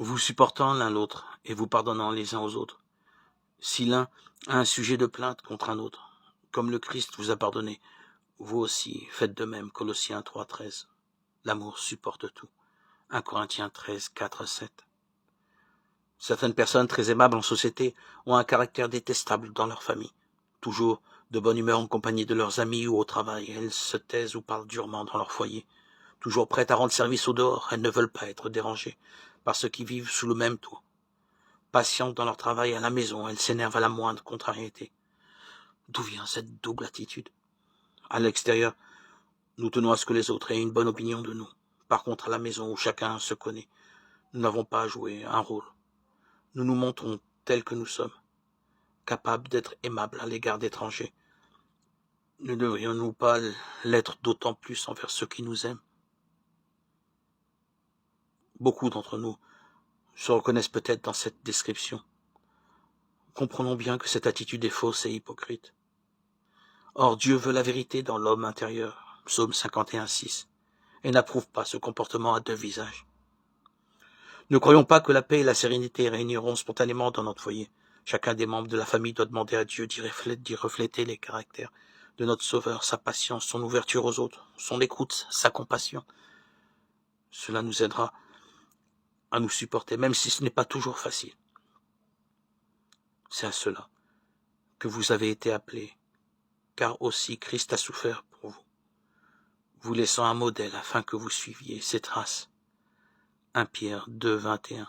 vous supportant l'un l'autre et vous pardonnant les uns aux autres. Si l'un a un sujet de plainte contre un autre, comme le Christ vous a pardonné, vous aussi faites de même. Colossiens 3,13. L'amour supporte tout. 1 Corinthiens 13, 4, 7. Certaines personnes très aimables en société ont un caractère détestable dans leur famille. Toujours de bonne humeur en compagnie de leurs amis ou au travail, elles se taisent ou parlent durement dans leur foyer. Toujours prêtes à rendre service au dehors, elles ne veulent pas être dérangées par ceux qui vivent sous le même toit. Patientes dans leur travail à la maison, elles s'énervent à la moindre contrariété. D'où vient cette double attitude? À l'extérieur, nous tenons à ce que les autres aient une bonne opinion de nous. Par contre, à la maison où chacun se connaît, nous n'avons pas à jouer un rôle. Nous nous montrons tels que nous sommes, capables d'être aimables à l'égard d'étrangers. Ne devrions-nous pas l'être d'autant plus envers ceux qui nous aiment? Beaucoup d'entre nous se reconnaissent peut-être dans cette description. Comprenons bien que cette attitude est fausse et hypocrite. Or, Dieu veut la vérité dans l'homme intérieur, psaume 51, 6, et n'approuve pas ce comportement à deux visages. Ne croyons pas que la paix et la sérénité régneront spontanément dans notre foyer. Chacun des membres de la famille doit demander à Dieu d'y refléter les caractères de notre Sauveur, sa patience, son ouverture aux autres, son écoute, sa compassion. Cela nous aidera à nous supporter, même si ce n'est pas toujours facile. C'est à cela que vous avez été appelés, car aussi Christ a souffert pour vous, vous laissant un modèle afin que vous suiviez ses traces. 1 Pierre 2, 21.